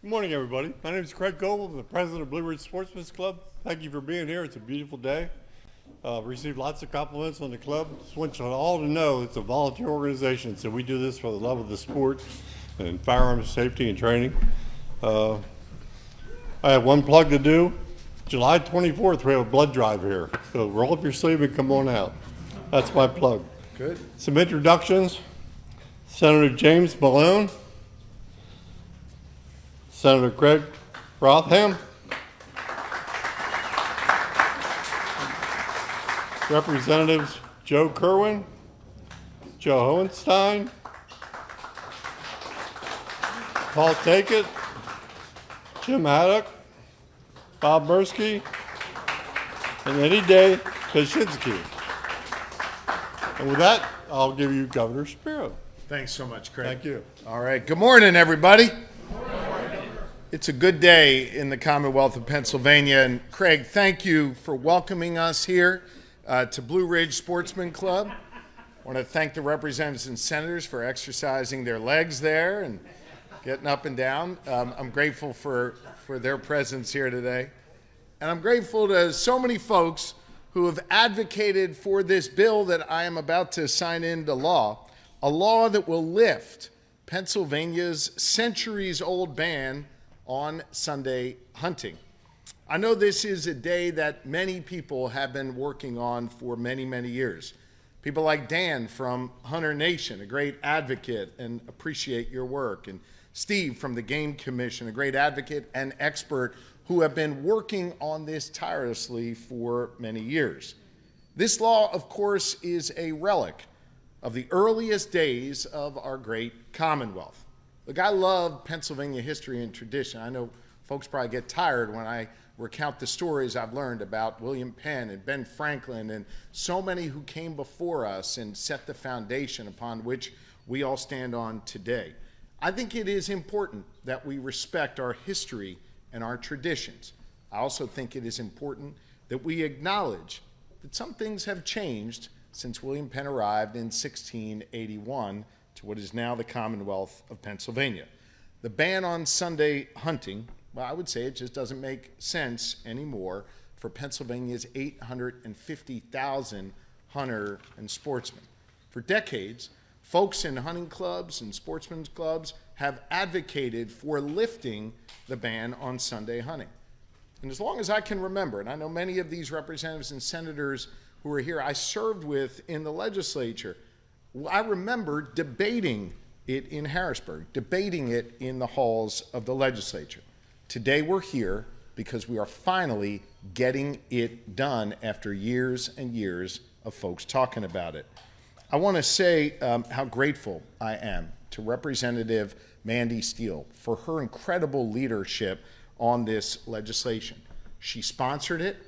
Good morning, everybody. My name is Craig Goble. I'm the president of Blue Ridge Sportsman's Club. Thank you for being here. It's a beautiful day. Received lots of compliments on the club. Just want you all to know it's a volunteer organization, so we do this for the love of the sport and firearms safety and training. I have one plug to do. July 24th, we have a blood drive here. So roll up your sleeve and come on out. That's my plug. Good. Some introductions. Senator James Malone. Senator Craig Rotham. Representatives Joe Kerwin, Joe Hohenstein, Paul Tackett, Jim Haddock, Bob Mursky, and Eddie Day Kaczynski. And with that, I'll give you Governor Shapiro. Thanks so much, Craig. Thank you. All right. Good morning, everybody. It's a good day in the Commonwealth of Pennsylvania. And Craig, thank you for welcoming us here to Blue Ridge Sportsman Club. I want to thank the representatives and senators for exercising their legs there and getting up and down. I'm grateful for their presence here today. And I'm grateful to so many folks who have advocated for this bill that I am about to sign into law, a law that will lift Pennsylvania's centuries-old ban on Sunday hunting. I know this is a day that many people have been working on for many, many years. People like Dan from Hunter Nation, a great advocate, and appreciate your work, and Steve from the Game Commission, a great advocate and expert who have been working on this tirelessly for many years. This law, of course, is a relic of the earliest days of our great Commonwealth. Look, I love Pennsylvania history and tradition. I know folks probably get tired when I recount the stories I've learned about William Penn and Ben Franklin and so many who came before us and set the foundation upon which we all stand on today. I think it is important that we respect our history and our traditions. I also think it is important that we acknowledge that some things have changed since William Penn arrived in 1681 to what is now the Commonwealth of Pennsylvania. The ban on Sunday hunting, well, I would say it just doesn't make sense anymore for Pennsylvania's 850,000 hunter and sportsmen. For decades, folks in hunting clubs and sportsmen's clubs have advocated for lifting the ban on Sunday hunting. And as long as I can remember, and I know many of these representatives and senators who are here I served with in the legislature, I remember debating it in Harrisburg, debating it in the halls of the legislature. Today we're here because we are finally getting it done after years and years of folks talking about it. I want to say how grateful I am to Representative Mandy Steele for her incredible leadership on this legislation. She sponsored it,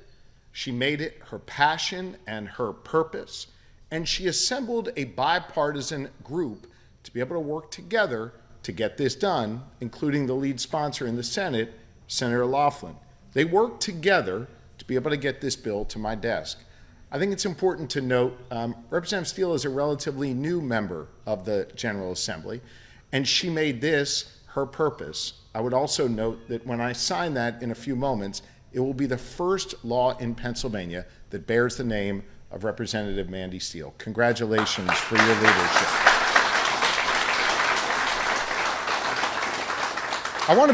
she made it her passion and her purpose, and she assembled a bipartisan group to be able to work together to get this done, including the lead sponsor in the Senate, Senator Laughlin. They worked together to be able to get this bill to my desk. I think it's important to note Representative Steele is a relatively new member of the General Assembly, and she made this her purpose. I would also note that when I sign that in a few moments, it will be the first law in Pennsylvania that bears the name of Representative Mandy Steele. Congratulations for your leadership. I want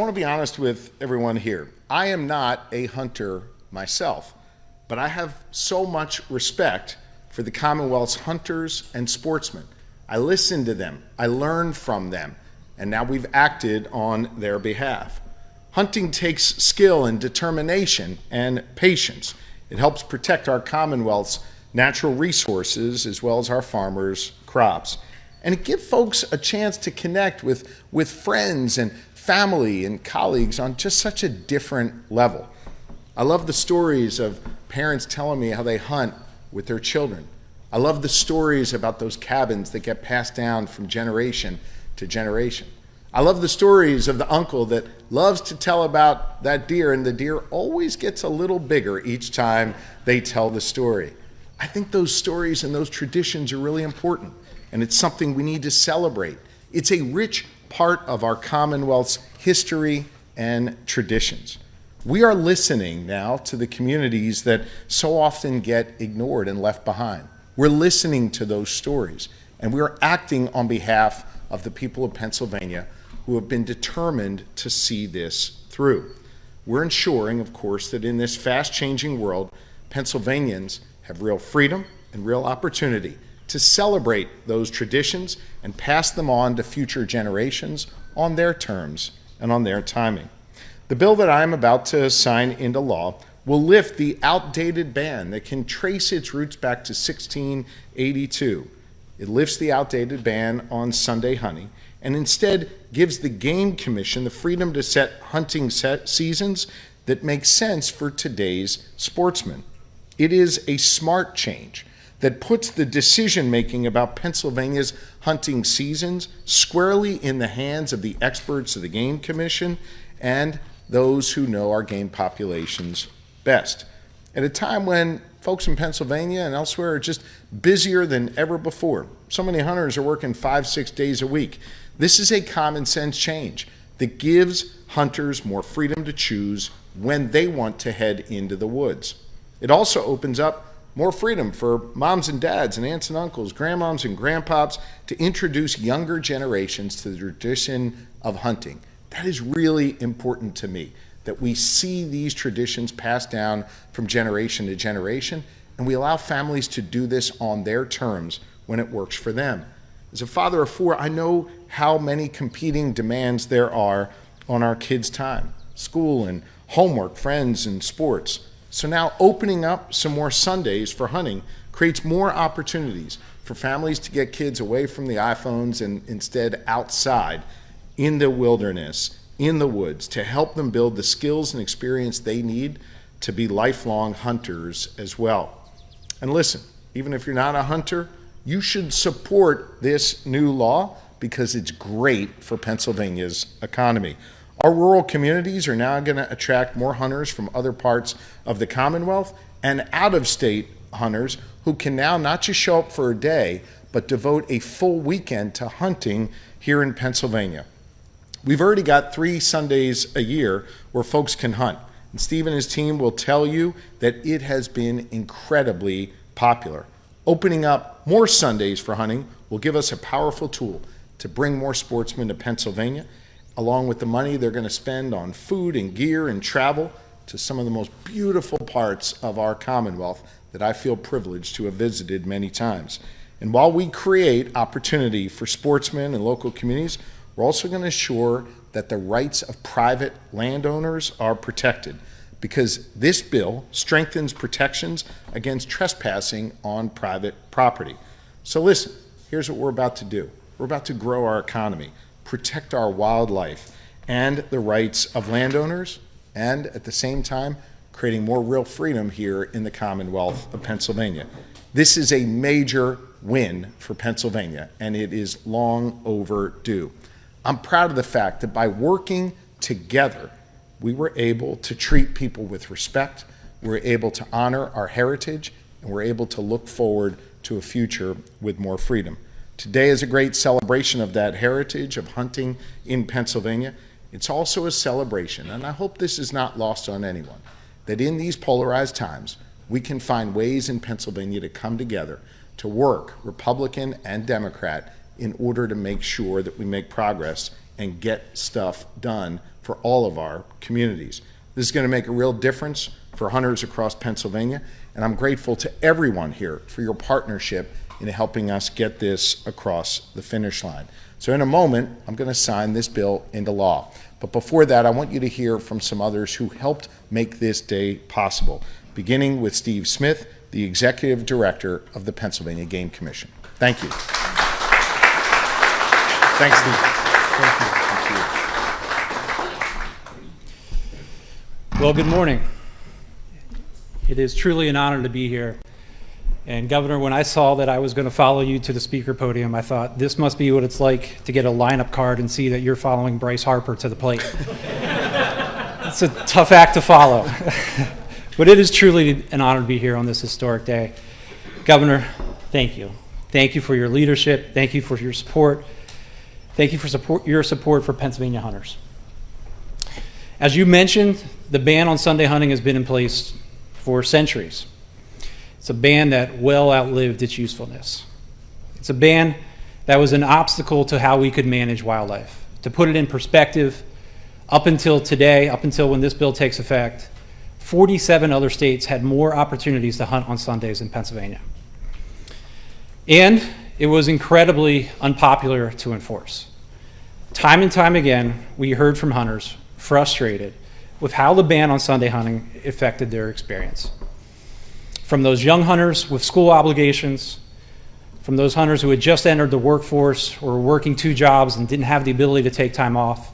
to be honest with everyone here. I am not a hunter myself, but I have so much respect for the Commonwealth's hunters and sportsmen. I listen to them, I learn from them, and now we've acted on their behalf. Hunting takes skill and determination and patience. It helps protect our Commonwealth's natural resources as well as our farmers' crops. And it gives folks a chance to connect with friends and family and colleagues on just such a different level. I love the stories of parents telling me how they hunt with their children. I love the stories about those cabins that get passed down from generation to generation. I love the stories of the uncle that loves to tell about that deer, and the deer always gets a little bigger each time they tell the story. I think those stories and those traditions are really important, and it's something we need to celebrate. It's a rich part of our Commonwealth's history and traditions. We are listening now to the communities that so often get ignored and left behind. We're listening to those stories, and we are acting on behalf of the people of Pennsylvania who have been determined to see this through. We're ensuring, of course, that in this fast-changing world, Pennsylvanians have real freedom and real opportunity to celebrate those traditions and pass them on to future generations on their terms and on their timing. The bill that I'm about to sign into law will lift the outdated ban that can trace its roots back to 1682. It lifts the outdated ban on Sunday hunting and instead gives the Game Commission the freedom to set hunting seasons that make sense for today's sportsmen. It is a smart change that puts the decision-making about Pennsylvania's hunting seasons squarely in the hands of the experts of the Game Commission and those who know our game populations best. At a time when folks in Pennsylvania and elsewhere are just busier than ever before. So many hunters are working 5-6 days a week. This is a common sense change that gives hunters more freedom to choose when they want to head into the woods. It also opens up more freedom for moms and dads and aunts and uncles, grandmoms and grandpops to introduce younger generations to the tradition of hunting. That is really important to me, that we see these traditions passed down from generation to generation, and we allow families to do this on their terms when it works for them. As a father of 4, I know how many competing demands there are on our kids' time, school and homework, friends and sports. So now opening up some more Sundays for hunting creates more opportunities for families to get kids away from the iPhones and instead outside in the wilderness, in the woods, to help them build the skills and experience they need to be lifelong hunters as well. And listen, even if you're not a hunter, you should support this new law because it's great for Pennsylvania's economy. Our rural communities are now going to attract more hunters from other parts of the Commonwealth and out-of-state hunters who can now not just show up for a day, but devote a full weekend to hunting here in Pennsylvania. We've already got 3 Sundays a year where folks can hunt. And Steve and his team will tell you that it has been incredibly popular. Opening up more Sundays for hunting will give us a powerful tool to bring more sportsmen to Pennsylvania, along with the money they're going to spend on food and gear and travel to some of the most beautiful parts of our Commonwealth that I feel privileged to have visited many times. And while we create opportunity for sportsmen and local communities, we're also going to ensure that the rights of private landowners are protected, because this bill strengthens protections against trespassing on private property. So listen, here's what we're about to do. We're about to grow our economy, protect our wildlife and the rights of landowners, and at the same time, creating more real freedom here in the Commonwealth of Pennsylvania. This is a major win for Pennsylvania, and it is long overdue. I'm proud of the fact that by working together, we were able to treat people with respect, we're able to honor our heritage, and we're able to look forward to a future with more freedom. Today is a great celebration of that heritage of hunting in Pennsylvania. It's also a celebration, and I hope this is not lost on anyone, that in these polarized times, we can find ways in Pennsylvania to come together to work, Republican and Democrat, in order to make sure that we make progress and get stuff done for all of our communities. This is going to make a real difference for hunters across Pennsylvania, and I'm grateful to everyone here for your partnership in helping us get this across the finish line. So in a moment, I'm going to sign this bill into law. But before that, I want you to hear from some others who helped make this day possible, beginning with Steve Smith, the Executive Director of the Pennsylvania Game Commission. Thank you. Thanks, Steve. Thank you. Well, good morning. It is truly an honor to be here. And Governor, when I saw that I was going to follow you to the speaker podium, I thought this must be what it's like to get a lineup card and see that you're following Bryce Harper to the plate. It's a tough act to follow. But it is truly an honor to be here on this historic day. Governor, thank you. Thank you for your leadership. Thank you for your support. Thank you for your support for Pennsylvania hunters. As you mentioned, the ban on Sunday hunting has been in place for centuries. It's a ban that well outlived its usefulness. It's a ban that was an obstacle to how we could manage wildlife. To put it in perspective, up until today, up until when this bill takes effect, 47 other states had more opportunities to hunt on Sundays in Pennsylvania. And it was incredibly unpopular to enforce. Time and time again, we heard from hunters frustrated with how the ban on Sunday hunting affected their experience. From those young hunters with school obligations, from those hunters who had just entered the workforce or were working 2 jobs and didn't have the ability to take time off,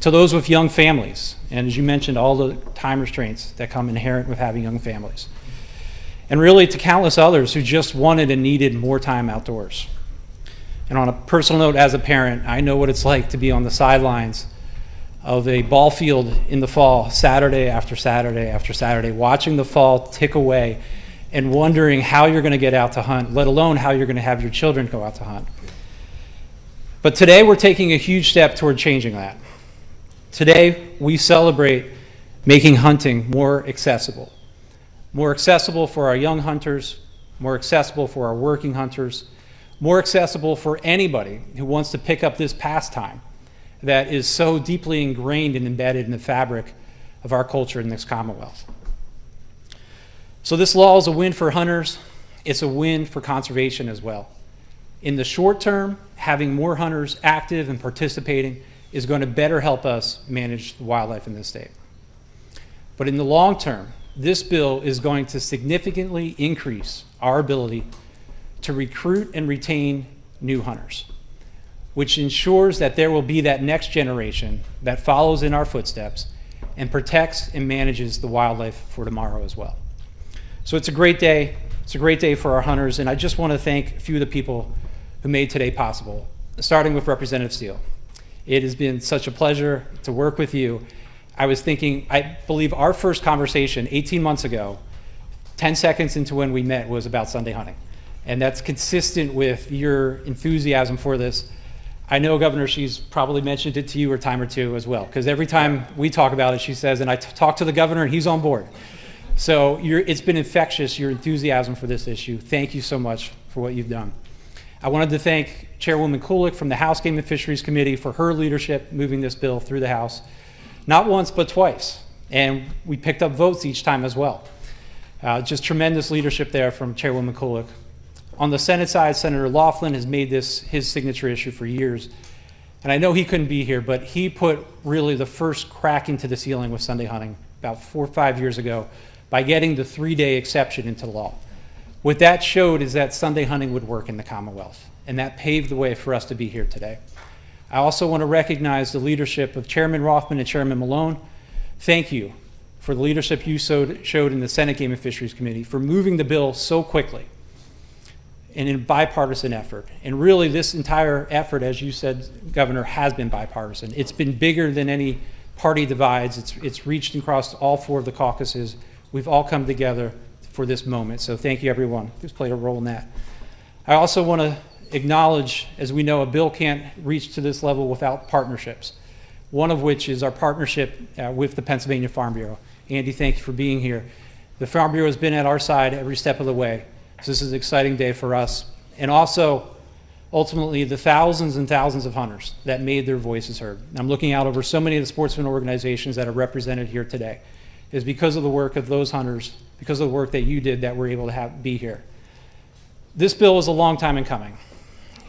to those with young families, and as you mentioned, all the time restraints that come inherent with having young families. And really to countless others who just wanted and needed more time outdoors. And on a personal note, as a parent, I know what it's like to be on the sidelines of a ball field in the fall, Saturday after Saturday after Saturday, watching the fall tick away and wondering how you're going to get out to hunt, let alone how you're going to have your children go out to hunt. But today we're taking a huge step toward changing that. Today we celebrate making hunting more accessible for our young hunters, more accessible for our working hunters, more accessible for anybody who wants to pick up this pastime that is so deeply ingrained and embedded in the fabric of our culture in this Commonwealth. So this law is a win for hunters. It's a win for conservation as well. In the short term, having more hunters active and participating is going to better help us manage the wildlife in this state. But in the long term, this bill is going to significantly increase our ability to recruit and retain new hunters, which ensures that there will be that next generation that follows in our footsteps and protects and manages the wildlife for tomorrow as well. So it's a great day. It's a great day for our hunters, and I just want to thank a few of the people who made today possible, starting with Representative Steele. It has been such a pleasure to work with you. I was thinking, I believe our first conversation 18 months ago, 10 seconds into when we met, was about Sunday hunting. And that's consistent with your enthusiasm for this. I know, Governor, she's probably mentioned it to you a time or two as well, because every time we talk about it, she says, and I talk to the governor and he's on board. So it's been infectious, your enthusiasm for this issue. Thank you so much for what you've done. I wanted to thank Chairwoman Kulik from the House Game and Fisheries Committee for her leadership moving this bill through the House, not once but twice. And we picked up votes each time as well. Just tremendous leadership there from Chairwoman Kulik. On the Senate side, Senator Laughlin has made this his signature issue for years. And I know he couldn't be here, but he put really the first crack into the ceiling with Sunday hunting about 4 or 5 years ago by getting the 3-day exception into law. What that showed is that Sunday hunting would work in the Commonwealth, and that paved the way for us to be here today. I also want to recognize the leadership of Chairman Rothman and Chairman Malone. Thank you for the leadership you showed in the Senate Game and Fisheries Committee for moving the bill so quickly and in a bipartisan effort. And really this entire effort, as you said, Governor, has been bipartisan. It's been bigger than any party divides. It's reached across all 4 of the caucuses. We've all come together for this moment. So thank you, everyone who's played a role in that. I also want to acknowledge, as we know, a bill can't reach to this level without partnerships, one of which is our partnership with the Pennsylvania Farm Bureau. Andy, thank you for being here. The Farm Bureau has been at our side every step of the way. So this is an exciting day for us. And also, ultimately, the thousands and thousands of hunters that made their voices heard. I'm looking out over so many of the sportsman organizations that are represented here today. Is because of the work of those hunters, because of the work that you did, that we're able to be here. This bill is a long time in coming.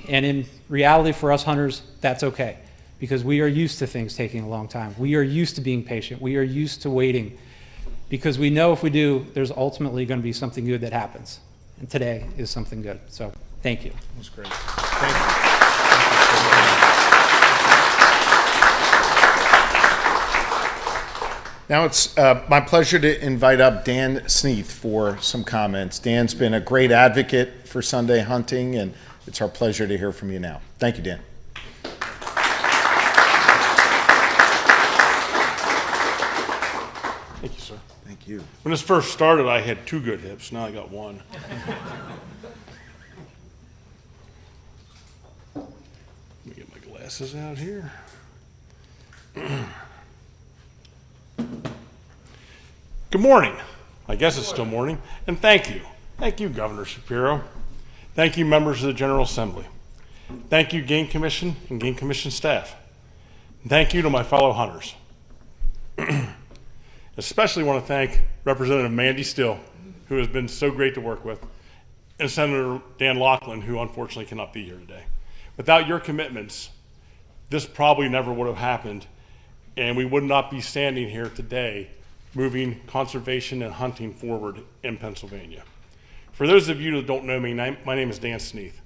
And in reality for us hunters, that's okay, because we are used to things taking a long time. We are used to being patient. We are used to waiting, because we know if we do, there's ultimately going to be something good that happens. And today is something good. So thank you. That's great. Thank you. Now it's my pleasure to invite up Dan Sneath for some comments. Dan's been a great advocate for Sunday hunting, and it's our pleasure to hear from you now. Thank you, Dan. Thank you, sir. Thank you. When this first started, I had 2 good hips. Now I got 1. Let me get my glasses. glasses out here. Good morning. I guess it's still morning. And thank you. Thank you, Governor Shapiro. Thank you, members of the General Assembly. Thank you, Game Commission and Game Commission staff. And thank you to my fellow hunters. Especially want to thank Representative Mandy Still, who has been so great to work with, and Senator Dan Laughlin, who unfortunately cannot be here today. Without your commitments, this probably never would have happened, and we would not be standing here today moving conservation and hunting forward in Pennsylvania. For those of you that don't know me, my name is Dan Sneath.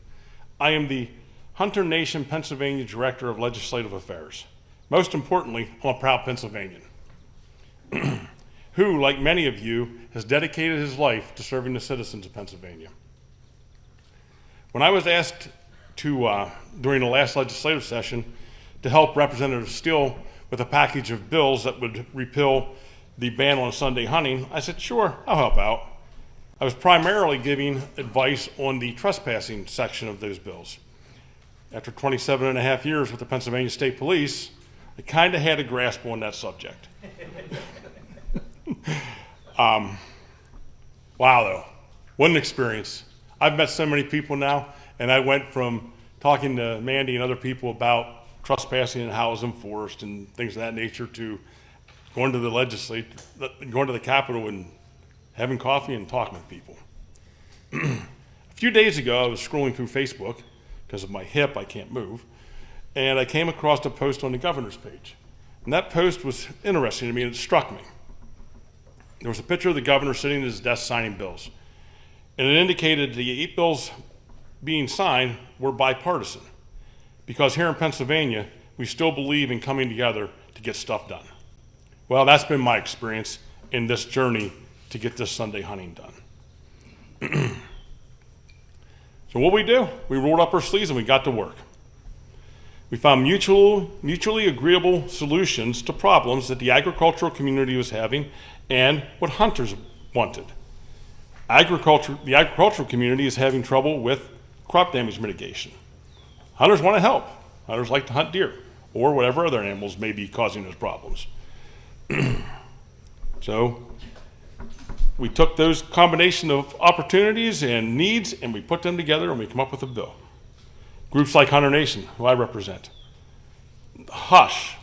I am the Hunter Nation Pennsylvania Director of Legislative Affairs. Most importantly, I'm a proud Pennsylvanian who, like many of you, has dedicated his life to serving the citizens of Pennsylvania. When I was asked to, during the last legislative session, to help Representative Steele with a package of bills that would repeal the ban on Sunday hunting, I said, sure, I'll help out. I was primarily giving advice on the trespassing section of those bills. After 27 and a half years with the Pennsylvania State Police, I kind of had a grasp on that subject. Wow, though, what an experience. I've met so many people now, and I went from talking to Mandy and other people about trespassing and how it was enforced and things of that nature to going to the legislature, going to the Capitol and having coffee and talking with people. A few days ago, I was scrolling through Facebook because of my hip, I can't move, and I came across a post on the governor's page. And that post was interesting to me, and it struck me. There was a picture of the governor sitting at his desk signing bills, and it indicated the 8 bills being signed were bipartisan, because here in Pennsylvania, we still believe in coming together to get stuff done. Well, that's been my experience in this journey to get this Sunday hunting done. So what we do, we rolled up our sleeves and we got to work. We found mutually agreeable solutions to problems that the agricultural community was having and what hunters wanted. The agricultural community is having trouble with crop damage mitigation. Hunters want to help. Hunters like to hunt deer or whatever other animals may be causing those problems. So we took those combination of opportunities and needs and we put them together and we come up with a bill. Groups like Hunter Nation, who I represent, HUSH,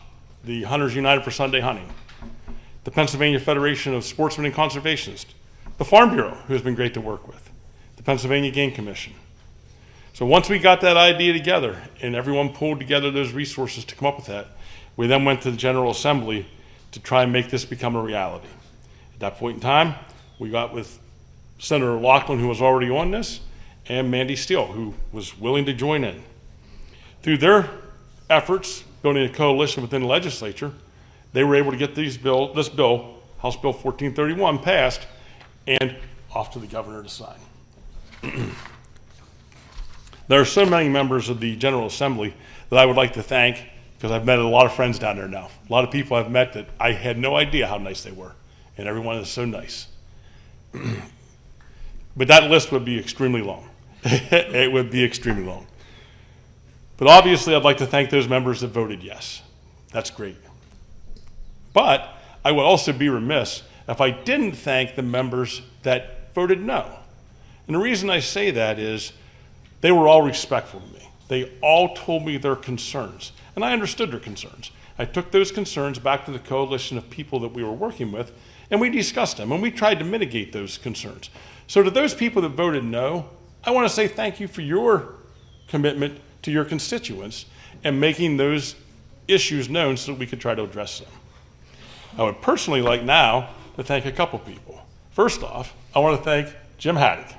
the Hunters United for Sunday Hunting, the Pennsylvania Federation of Sportsmen and Conservationists, the Farm Bureau, who has been great to work with, the Pennsylvania Game Commission. So once we got that idea together and everyone pulled together those resources to come up with that, we then went to the General Assembly to try and make this become a reality. At that point in time, we got with Senator Laughlin, who was already on this, and Mandy Steele, who was willing to join in. Through their efforts, building a coalition within the legislature, they were able to get this bill, House Bill 1431, passed and off to the governor to sign. There are so many members of the General Assembly that I would like to thank, because I've met a lot of friends down there now. A lot of people I've met that I had no idea how nice they were, and everyone is so nice. But that list would be extremely long. It would be extremely long. But obviously, I'd like to thank those members that voted yes. That's great. But I would also be remiss if I didn't thank the members that voted no. And the reason I say that is they were all respectful to me. They all told me their concerns, and I understood their concerns. I took those concerns back to the coalition of people that we were working with, and we discussed them, and we tried to mitigate those concerns. So to those people that voted no, I want to say thank you for your commitment to your constituents and making those issues known so that we could try to address them. I would personally like now to thank a couple people. First off, I want to thank Jim Haddock.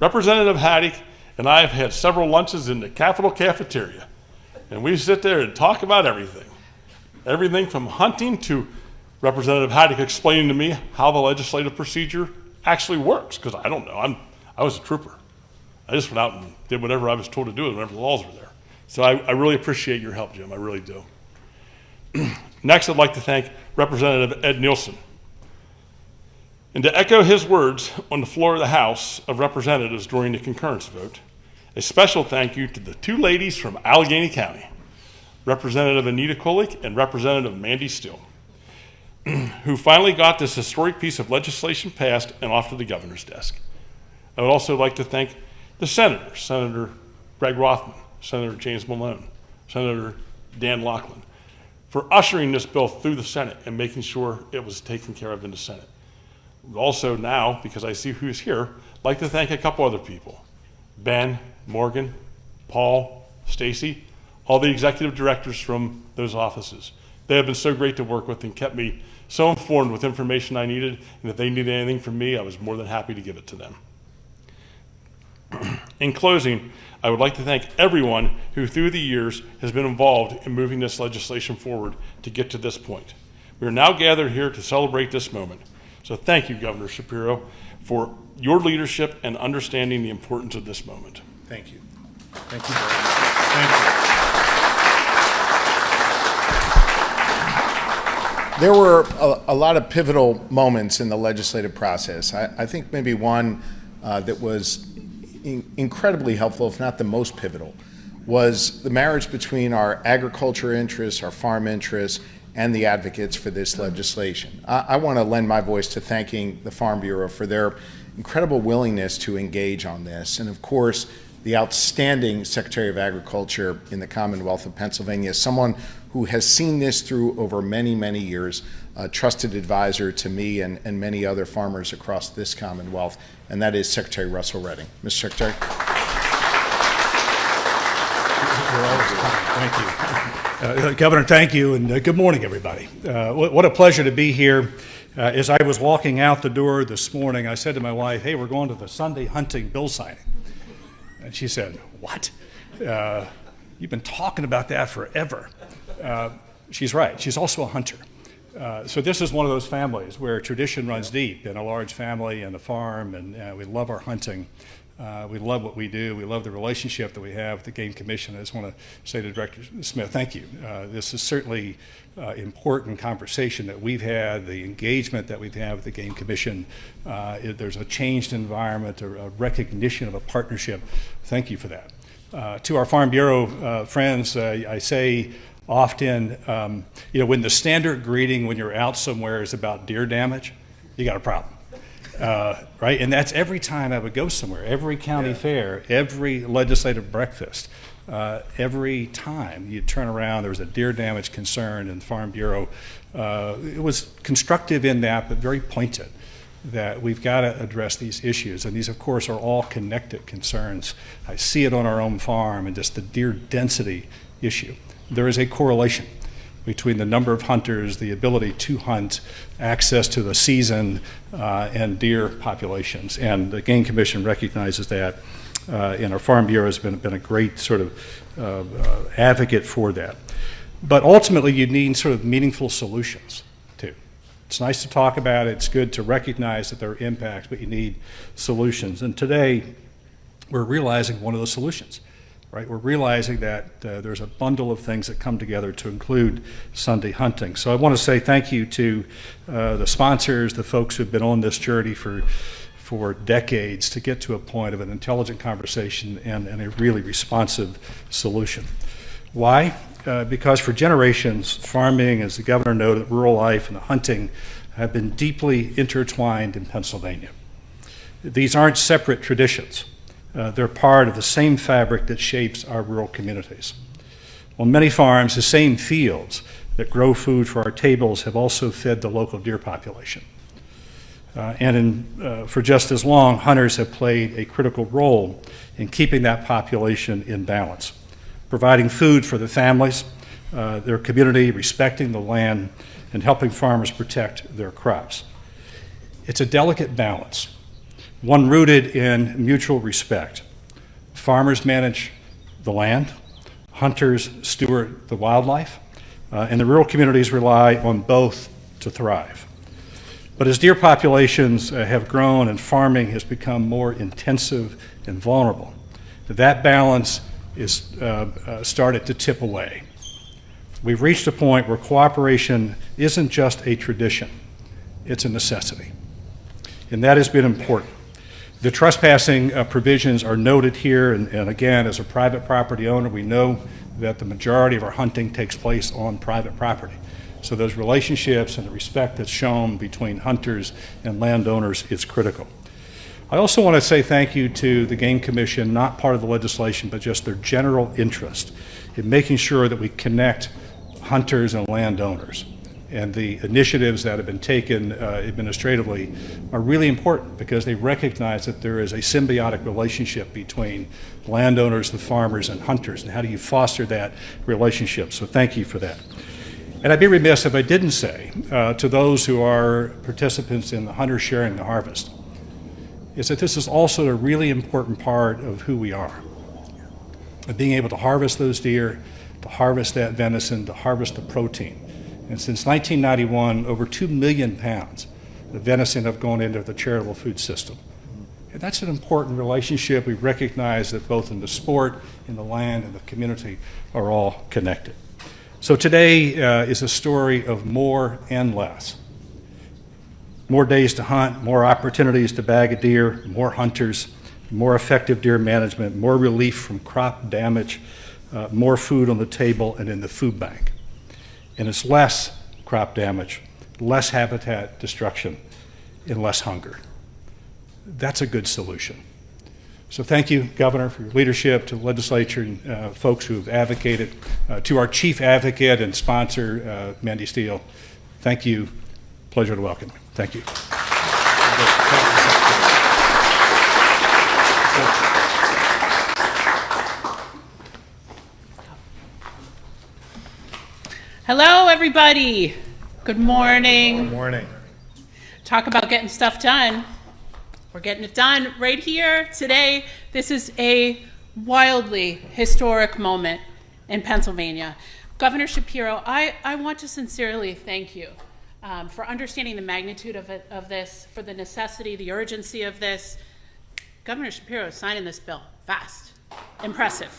Representative Haddock and I have had several lunches in the Capitol cafeteria, and we sit there and talk about everything. Everything from hunting to Representative Haddock explaining to me how the legislative procedure actually works, because I don't know. I was a trooper. I just went out and did whatever I was told to do whenever the laws were there. So I really appreciate your help, Jim. I really do. Next, I'd like to thank Representative Ed Nielsen. And to echo his words on the floor of the House of Representatives during the concurrence vote, a special thank you to the two ladies from Allegheny County, Representative Anita Kulik, and Representative Mandy Still, who finally got this historic piece of legislation passed and off to the governor's desk. I would also like to thank the senators, Senator Greg Rothman, Senator James Malone, Senator Dan Laughlin, for ushering this bill through the Senate and making sure it was taken care of in the Senate. Also now, because I see who's here, I'd like to thank a couple other people. Ben, Morgan, Paul, Stacy, all the executive directors from those offices. They have been so great to work with and kept me so informed with information I needed, and if they needed anything from me, I was more than happy to give it to them. In closing, I would like to thank everyone who through the years has been involved in moving this legislation forward to get to this point. We are now gathered here to celebrate this moment. So thank you, Governor Shapiro, for your leadership and understanding the importance of this moment. Thank you. Thank you very much. Thank you. There were a lot of pivotal moments in the legislative process. I think maybe one that was incredibly helpful, if not the most pivotal, was the marriage between our agriculture interests, our farm interests, and the advocates for this legislation. I want to lend my voice to thanking the Farm Bureau for their incredible willingness to engage on this, and of course, the outstanding Secretary of Agriculture in the Commonwealth of Pennsylvania, someone who has seen this through over many, many years, a trusted advisor to me and many other farmers across this Commonwealth, and that is Secretary Russell Redding. Mr. Secretary. Thank you. Governor, thank you, and good morning, everybody. What a pleasure to be here. As I was walking out the door this morning, I said to my wife, hey, we're going to the Sunday hunting bill signing. And she said, what? You've been talking about that forever. She's right. She's also a hunter. So this is one of those families where tradition runs deep in a large family and a farm, and we love our hunting. We love what we do. We love the relationship that we have with the Game Commission. I just want to say to Director Smith, thank you. This is certainly important conversation that we've had, the engagement that we've had with the Game Commission. There's a changed environment, a recognition of a partnership. Thank you for that. To our Farm Bureau friends, I say often, when the standard greeting when you're out somewhere is about deer damage, you got a problem. Right? And that's every time I would go somewhere, every county fair, every legislative breakfast, every time you turn around, there was a deer damage concern, and the Farm Bureau, it was constructive in that, but very pointed, that we've got to address these issues. And these, of course, are all connected concerns. I see it on our own farm and just the deer density issue. There is a correlation between the number of hunters, the ability to hunt, access to the season, and deer populations. And the Game Commission recognizes that, and our Farm Bureau has been a great sort of advocate for that. But ultimately, you need sort of meaningful solutions, too. It's nice to talk about it. It's good to recognize that there are impacts, but you need solutions. And today, we're realizing one of those solutions. Right? We're realizing that there's a bundle of things that come together to include Sunday hunting. So I want to say thank you to the sponsors, the folks who've been on this journey for decades to get to a point of an intelligent conversation and a really responsive solution. Why? Because for generations, farming, as the governor noted, rural life and the hunting have been deeply intertwined in Pennsylvania. These aren't separate traditions. They're part of the same fabric that shapes our rural communities. On many farms, the same fields that grow food for our tables have also fed the local deer population. For just as long, hunters have played a critical role in keeping that population in balance, providing food for the families, their community, respecting the land, and helping farmers protect their crops. It's a delicate balance, one rooted in mutual respect. Farmers manage the land, hunters steward the wildlife, and the rural communities rely on both to thrive. But as deer populations have grown and farming has become more intensive and vulnerable, that balance is started to tip away. We've reached a point where cooperation isn't just a tradition, it's a necessity. And that has been important. The trespassing provisions are noted here, and again, as a private property owner, we know that the majority of our hunting takes place on private property. So those relationships and the respect that's shown between hunters and landowners is critical. I also want to say thank you to the Game Commission, not part of the legislation, but just their general interest in making sure that we connect hunters and landowners. And the initiatives that have been taken administratively are really important because they recognize that there is a symbiotic relationship between landowners, the farmers, and hunters, and how do you foster that relationship. So thank you for that. And I'd be remiss if I didn't say to those who are participants in the hunter sharing the harvest, is that this is also a really important part of who we are. Of being able to harvest those deer, to harvest that venison, to harvest the protein. And since 1991, over 2 million pounds of venison have gone into the charitable food system. And that's an important relationship. We recognize that both in the sport, in the land, and the community are all connected. So today is a story of more and less. More days to hunt, more opportunities to bag a deer, more hunters, more effective deer management, more relief from crop damage, more food on the table and in the food bank. And it's less crop damage, less habitat destruction, and less hunger. That's a good solution. So thank you, Governor, for your leadership, to the legislature and folks who have advocated, to our chief advocate and sponsor, Mandy Steele. Thank you. Pleasure to welcome you. Thank you. Hello, everybody. Good morning. Good morning. Talk about getting stuff done. We're getting it done right here today. This is a wildly historic moment in Pennsylvania. Governor Shapiro, I want to sincerely thank you for understanding the magnitude of this, for the necessity, the urgency of this. Governor Shapiro is signing this bill fast. Impressive.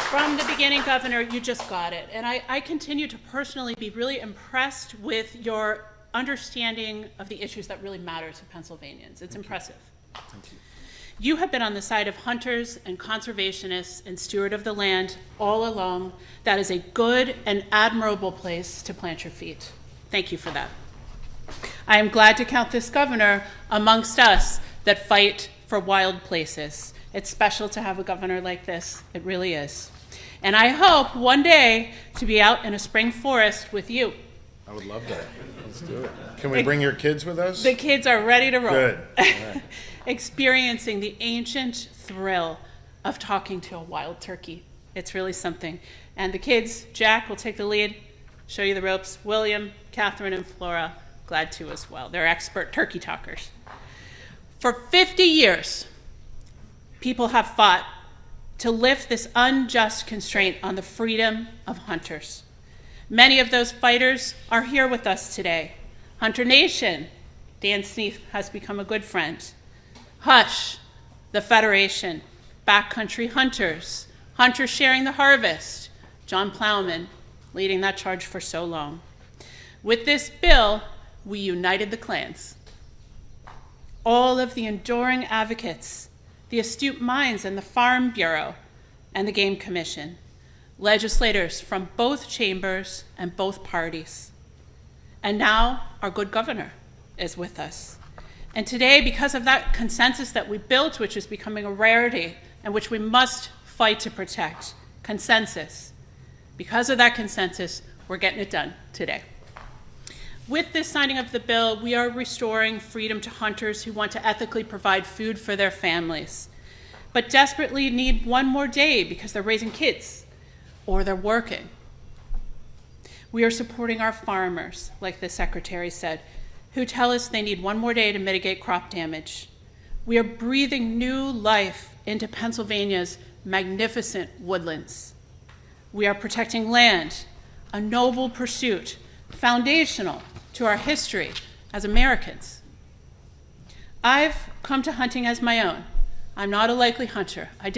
From the beginning, Governor, you just got it. And I continue to personally be really impressed with your understanding of the issues that really matter to Pennsylvanians. It's impressive. Thank you. You have been on the side of hunters and conservationists and steward of the land all along. That is a good and admirable place to plant your feet. Thank you for that. I am glad to count this governor amongst us that fight for wild places. It's special to have a governor like this. It really is. And I hope one day to be out in a spring forest with you. I would love that. Let's do it. Can we bring your kids with us? The kids are ready to roll. Good. All right. Experiencing the ancient thrill of talking to a wild turkey. It's really something. And the kids, Jack will take the lead, show you the ropes. William, Catherine, and Flora, glad to as well. They're expert turkey talkers. For 50 years, people have fought to lift this unjust constraint on the freedom of hunters. Many of those fighters are here with us today. Hunter Nation, Dan Sneath has become a good friend. Hush, the Federation, Backcountry Hunters, Hunters Sharing the Harvest, John Plowman leading that charge for so long. With this bill, we united the clans. All of the enduring advocates, the astute minds in the Farm Bureau and the Game Commission, legislators from both chambers and both parties. And now our good governor is with us. And today, because of that consensus that we built, which is becoming a rarity and which we must fight to protect, consensus, because of that consensus, we're getting it done today. With this signing of the bill, we are restoring freedom to hunters who want to ethically provide food for their families, but desperately need one more day because they're raising kids or they're working. We are supporting our farmers, like the secretary said, who tell us they need one more day to mitigate crop damage. We are breathing new life into Pennsylvania's magnificent woodlands. We are protecting land, a noble pursuit, foundational to our history as Americans. I've come to hunting as my own. I'm not a likely hunter. I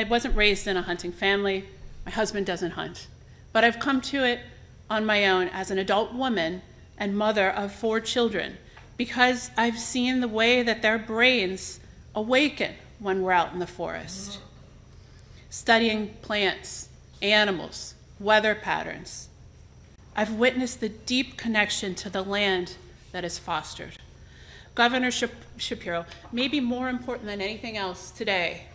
wasn't raised in a hunting family. My husband doesn't hunt. But I've come to it on my own as an adult woman and mother of 4 children because I've seen the way that their brains awaken when we're out in the forest. studying plants, animals, weather patterns. I've witnessed the deep connection to the land that is fostered. Governor Shapiro, maybe more important than anything else today,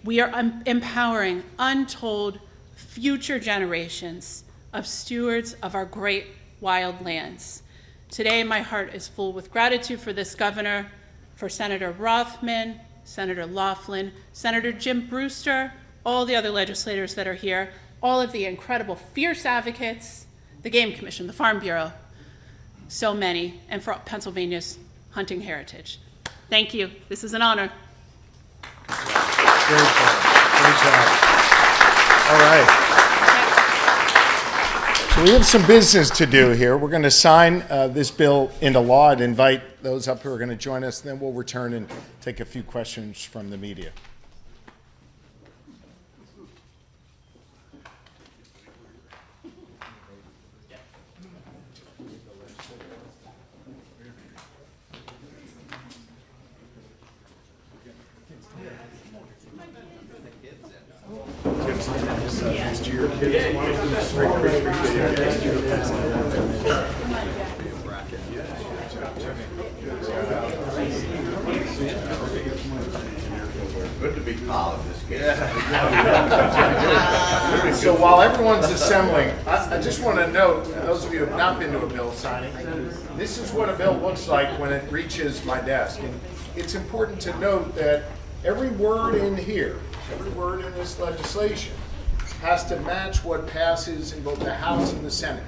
we are empowering untold future generations of stewards of our great wild lands. Today, my heart is full with gratitude for this governor, for Senator Rothman, Senator Laughlin, Senator Jim Brewster, all the other legislators that are here, all of the incredible fierce advocates, the Game Commission, the Farm Bureau, so many, and for Pennsylvania's hunting heritage. Thank you. This is an honor. Great job. Great job. All right. So we have some business to do here. We're going to sign this bill into law and invite those up who are going to join us. Then we'll return and take a few questions from the media. Good to be proud of this kid. So while everyone's assembling, I just want to note, those of you who have not been to a bill signing, this is what a bill looks like when it reaches my desk. And it's important to note that every word in here, every word in this legislation has to match what passes in both the House and the Senate,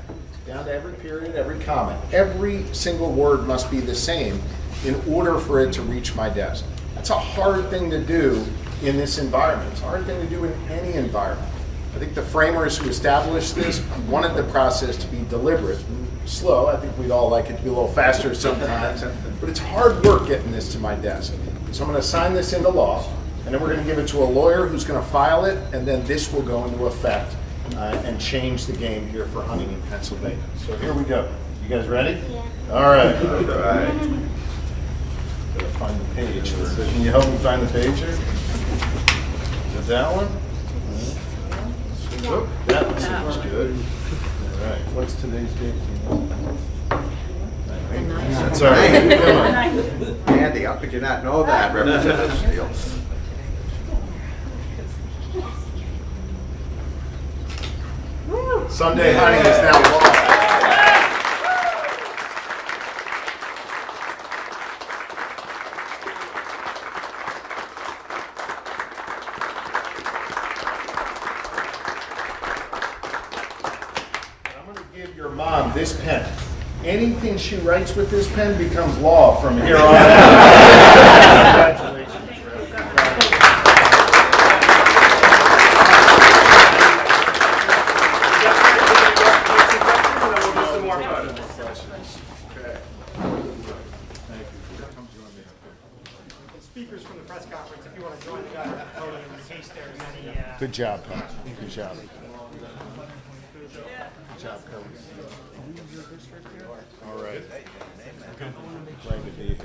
down to every period, every comment. Every single word must be the same in order for it to reach my desk. That's a hard thing to do in this environment. It's a hard thing to do in any environment. I think the framers who established this wanted the process to be deliberate and slow. I think we'd all like it to be a little faster sometimes, but it's hard work getting this to my desk. So I'm going to sign this into law, and then we're going to give it to a lawyer who's going to file it, and then this will go into effect and change the game here for hunting in Pennsylvania. So here we go. You guys ready? Yeah. All right. All right. Gotta find the page. Can you help me find the page here? Is it that one? Oh, that one seems good. All right. What's today's date? That's all right. Come on. Andy, how could you not know that, Representative Steele? Sunday hunting is now law. I'm going to give your mom this pen. Anything she writes with this pen becomes law from here on out. Congratulations. Speakers from the press conference, if you want to join the guy at the podium in case there's any. Good job, Pat. Good job. Good job, Cody. All right. Glad to be here.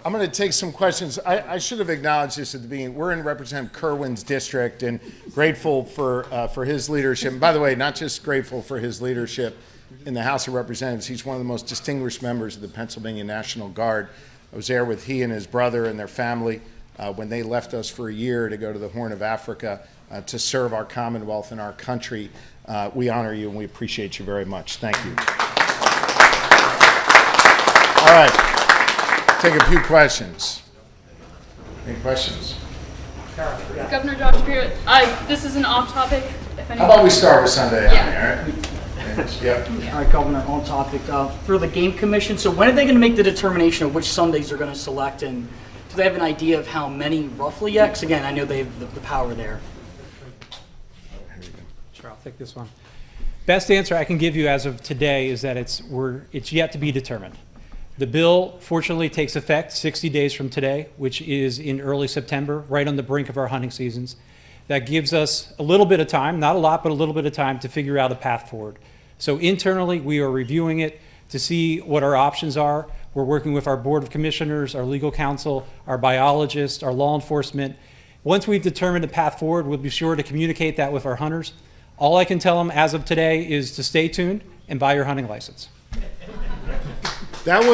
I'm going to take some questions. I should have acknowledged this at the beginning. We're in Representative Kerwin's district and grateful for his leadership. And by the way, not just grateful for his leadership in the House of Representatives, he's one of the most distinguished members of the Pennsylvania National Guard. I was there with he and his brother and their family when they left us for a year to go to the Horn of Africa to serve our Commonwealth and our country. We honor you and we appreciate you very much. Thank you. All right, take a few questions. Any questions? Governor Josh Shapiro, this is an off topic. If How about we start with Sunday hunting, all right? Yep. All right, Governor, on topic. For the Game Commission, so when are they going to make the determination of which Sundays they're going to select, and do they have an idea of how many roughly yet? Because again, I know they have the power there. Sure, I'll take this one. Best answer I can give you as of today is that it's yet to be determined. The bill, fortunately, takes effect 60 days from today, which is in early September, right on the brink of our hunting seasons. That gives us a little bit of time, not a lot, but a little bit of time to figure out a path forward. So internally, we are reviewing it to see what our options are. We're working with our Board of Commissioners, our legal counsel, our biologists, our law enforcement. Once we've determined a path forward, we'll be sure to communicate that with our hunters. All I can tell them as of today is to stay tuned and buy your hunting license. That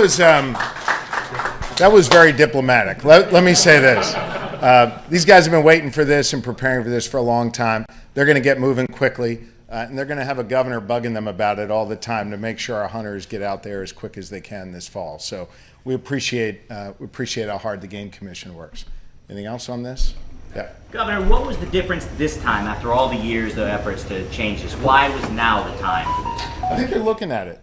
was very diplomatic. Let me say this. These guys have been waiting for this and preparing for this for a long time. They're going to get moving quickly, and they're going to have a governor bugging them about it all the time to make sure our hunters get out there as quick as they can this fall. So we appreciate how hard the Game Commission works. Anything else on this? Yeah. Governor, what was the difference this time after all the years, the efforts to change this? Why was now the time for this? I think you're looking at it.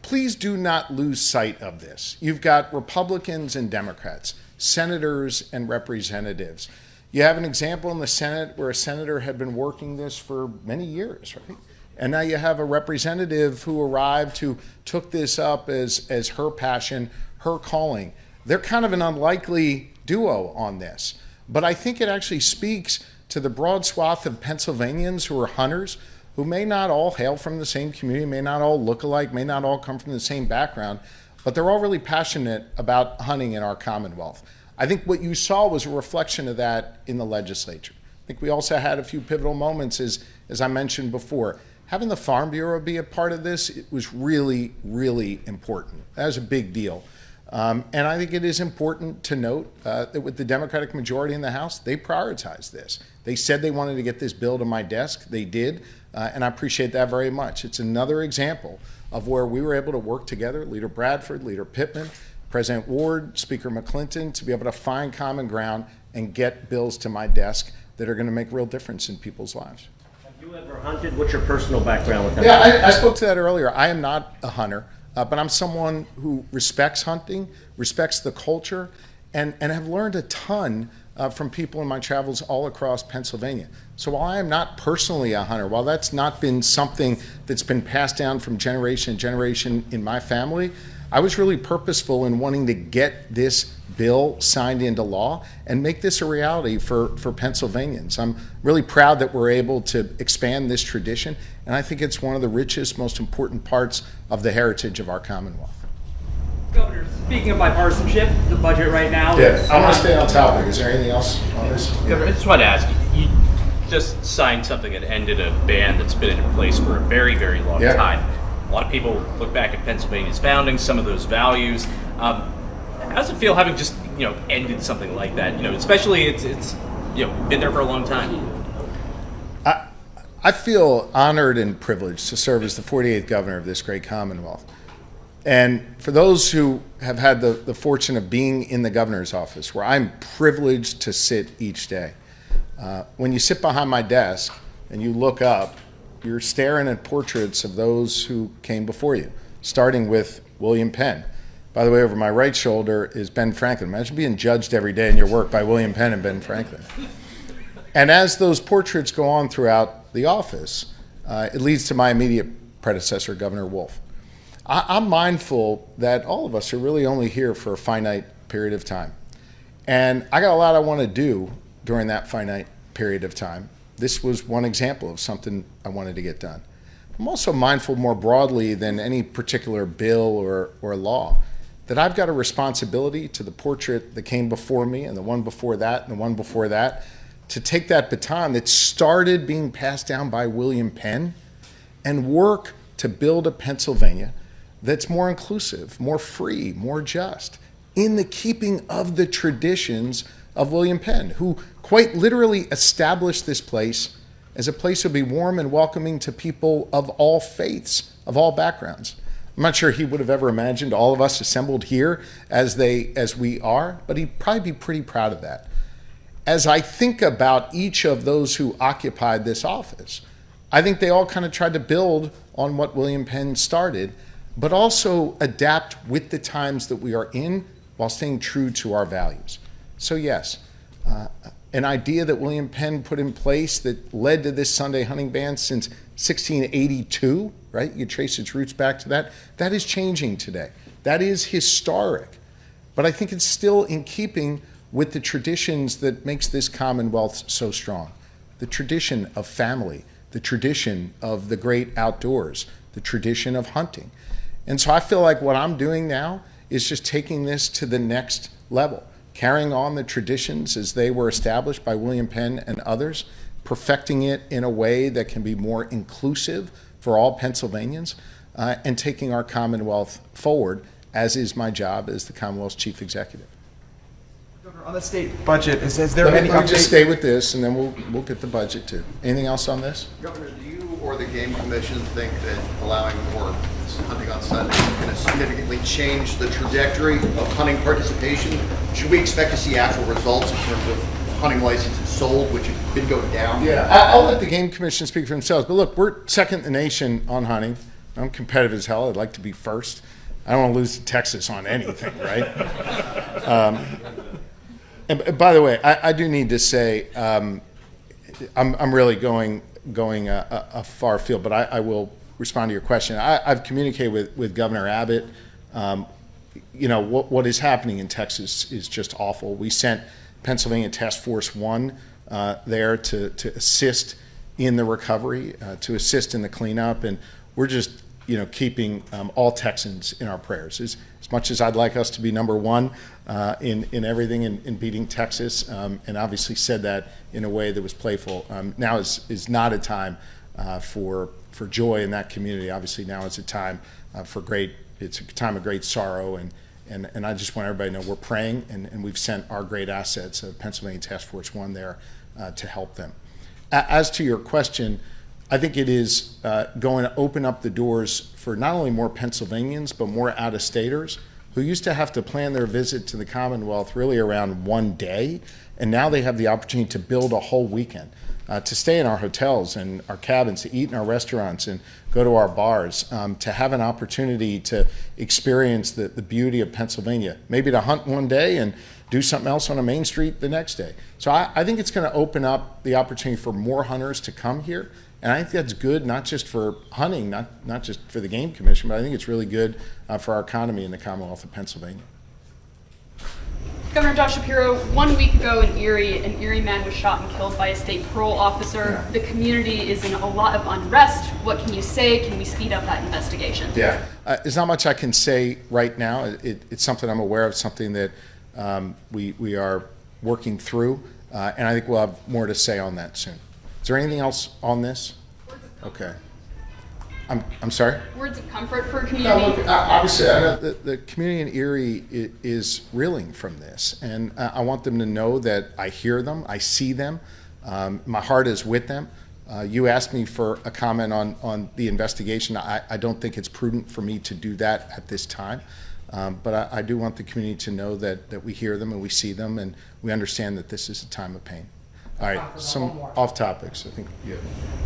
Please do not lose sight of this. You've got Republicans and Democrats, senators and representatives. You have an example in the Senate where a senator had been working this for many years, right? And now you have a representative who arrived who took this up as her passion, her calling. They're kind of an unlikely duo on this. But I think it actually speaks to the broad swath of Pennsylvanians who are hunters, who may not all hail from the same community, may not all look alike, may not all come from the same background, but they're all really passionate about hunting in our Commonwealth. I think what you saw was a reflection of that in the legislature. I think we also had a few pivotal moments, as I mentioned before. Having the Farm Bureau be a part of this, it was really, really important. That was a big deal. And I think it is important to note that with the Democratic majority in the House, they prioritized this. They said they wanted to get this bill to my desk. They did, and I appreciate that very much. It's another example of where we were able to work together, Leader Bradford, Leader Pittman, President Ward, Speaker McClinton, to be able to find common ground and get bills to my desk that are going to make a real difference in people's lives. Have you ever hunted? What's your personal background with hunting? Yeah, I spoke to that earlier. I am not a hunter. But I'm someone who respects hunting, respects the culture, and have learned a ton from people in my travels all across Pennsylvania. So while I am not personally a hunter, while that's not been something that's been passed down from generation to generation in my family, I was really purposeful in wanting to get this bill signed into law and make this a reality for Pennsylvanians. I'm really proud that we're able to expand this tradition, and I think it's one of the richest, most important parts of the heritage of our Commonwealth. Governor, speaking of bipartisanship, the budget right now. Yeah, I want to stay on topic. Is there anything else on this? Governor, I just wanted to ask you just signed something that ended a ban that's been in place for a very, very long time. A lot of people look back at Pennsylvania's founding, some of those values. How does it feel having just ended something like that? Especially it's been there for a long time. I feel honored and privileged to serve as the 48th governor of this great Commonwealth. And for those who have had the fortune of being in the governor's office, where I'm privileged to sit each day, when you sit behind my desk and you look up, you're staring at portraits of those who came before you, starting with William Penn. By the way, over my right shoulder is Ben Franklin. Imagine being judged every day in your work by William Penn and Ben Franklin. And as those portraits go on throughout the office, it leads to my immediate predecessor, Governor Wolf. I'm mindful that all of us are really only here for a finite period of time. And I got a lot I want to do during that finite period of time. This was one example of something I wanted to get done. I'm also mindful more broadly than any particular bill or law that I've got a responsibility to the portrait that came before me and the one before that and the one before that, to take that baton that started being passed down by William Penn and work to build a Pennsylvania that's more inclusive, more free, more just, in the keeping of the traditions of William Penn, who quite literally established this place as a place that would be warm and welcoming to people of all faiths, of all backgrounds. I'm not sure he would have ever imagined all of us assembled here as we are, but he'd probably be pretty proud of that. As I think about each of those who occupied this office, I think they all kind of tried to build on what William Penn started, but also adapt with the times that we are in while staying true to our values. So yes, an idea that William Penn put in place that led to this Sunday hunting ban since 1682, right? You trace its roots back to that. That is changing today. That is historic. But I think it's still in keeping with the traditions that makes this Commonwealth so strong. The tradition of family, the tradition of the great outdoors, the tradition of hunting. And so I feel like what I'm doing now is just taking this to the next level, carrying on the traditions as they were established by William Penn and others, perfecting it in a way that can be more inclusive for all Pennsylvanians, and taking our Commonwealth forward, as is my job as the Commonwealth's Chief Executive. Governor, on the state budget, is there Let any me update? just stay with this, and then we'll get the budget too. Anything else on this? Governor, do you or the Game Commission think that allowing more hunting on Sunday is going to significantly change the trajectory of hunting participation? Should we expect to see actual results in terms of hunting licenses sold, which have been going down? Yeah, I'll let the Game Commission speak for themselves. But look, we're second in the nation on hunting. I'm competitive as hell. I'd like to be first. I don't want to lose to Texas on anything, right? And by the way, I do need to say I'm really going a far field, but I will respond to your question. I've communicated with Governor Abbott. What is happening in Texas is just awful. We sent Pennsylvania Task Force 1 there to assist in the recovery, to assist in the cleanup, and we're just keeping all Texans in our prayers. As much as I'd like us to be number one in everything in beating Texas, and obviously said that in a way that was playful, now is not a time for joy in that community. Obviously now is a time it's a time of great sorrow, and I just want everybody to know we're praying, and we've sent our great assets of Pennsylvania Task Force 1 there to help them. As to your question, I think it is going to open up the doors for not only more Pennsylvanians, but more out-of-staters who used to have to plan their visit to the Commonwealth really around one day, and now they have the opportunity to build a whole weekend, to stay in our hotels and our cabins, to eat in our restaurants and go to our bars, to have an opportunity to experience the beauty of Pennsylvania, maybe to hunt one day and do something else on a main street the next day. So I think it's going to open up the opportunity for more hunters to come here. And I think that's good, not just for hunting, not just for the Game Commission, but I think it's really good for our economy in the Commonwealth of Pennsylvania. Governor Josh Shapiro, 1 week ago in Erie, an Erie man was shot and killed by a state parole officer. Yeah. The community is in a lot of unrest. What can you say? Can we speed up that investigation? Yeah, there's not much I can say right now. It's something I'm aware of, something that we are working through, and I think we'll have more to say on that soon. Is there anything else on this? Okay. I'm sorry? Words of comfort for community? No, look, obviously, I know the community in Erie is reeling from this, and I want them to know that I hear them, I see them, my heart is with them. You asked me for a comment on the investigation. I don't think it's prudent for me to do that at this time, but I do want the community to know that we hear them and we see them, and we understand that this is a time of pain. All right, some off topics, I think. Yeah.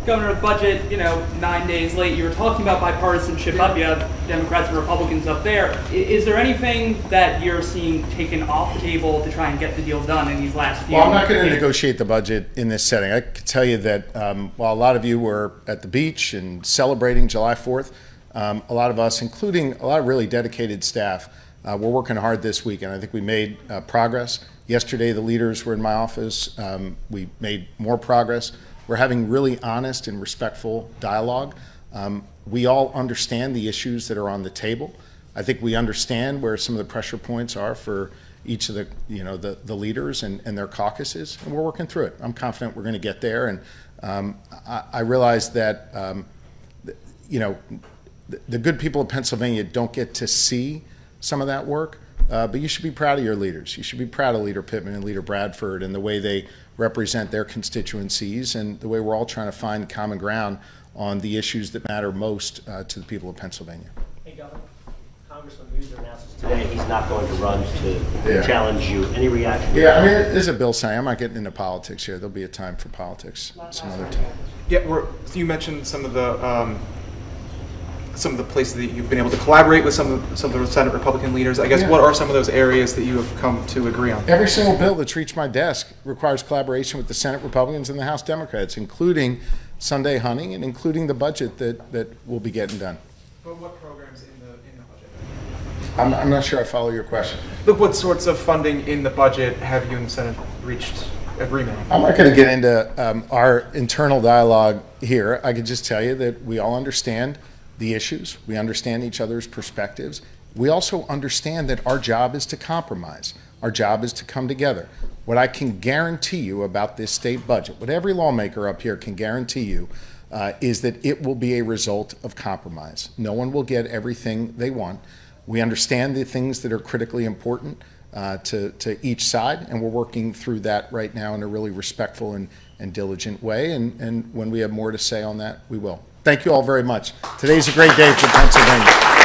Governor, the budget, 9 days late, you were talking about bipartisanship up. You have Democrats and Republicans up there. Is there anything that you're seeing taken off the table to try and get the deal done in these last few? Well, I'm not going to negotiate the budget in this setting. I can tell you that while a lot of you were at the beach and celebrating July 4th, a lot of us, including a lot of really dedicated staff, we're working hard this week, and I think we made progress. Yesterday, the leaders were in my office. We made more progress. We're having really honest and respectful dialogue. We all understand the issues that are on the table. I think we understand where some of the pressure points are for each of the leaders and their caucuses, and we're working through it. I'm confident we're going to get there, and I realize that the good people of Pennsylvania don't get to see some of that work. But you should be proud of your leaders. You should be proud of Leader Pittman and Leader Bradford and the way they represent their constituencies and the way we're all trying to find common ground on the issues that matter most to the people of Pennsylvania. Hey, Governor. Congressman Muser announces today he's not going to run to challenge you. Any reaction? Yeah, I mean, there's a bill saying I'm not getting into politics here. There'll be a time for politics some other time. Yeah, so you mentioned some of the places that you've been able to collaborate with some of the Senate Republican leaders. I guess what are some of those areas that you have come to agree on? Every single bill that's reached my desk requires collaboration with the Senate Republicans and the House Democrats, including Sunday hunting and including the budget that will be getting done. But what programs in the budget? I'm not sure I follow your question. Look, what sorts of funding in the budget have you and the Senate reached agreement on? I'm not going to get into our internal dialogue here. I can just tell you that we all understand the issues. We understand each other's perspectives. We also understand that our job is to compromise. Our job is to come together. What I can guarantee you about this state budget, what every lawmaker up here can guarantee you, is that it will be a result of compromise. No one will get everything they want. We understand the things that are critically important to each side, and we're working through that right now in a really respectful and diligent way. And when we have more to say on that, we will. Thank you all very much. Today's a great day for Pennsylvania.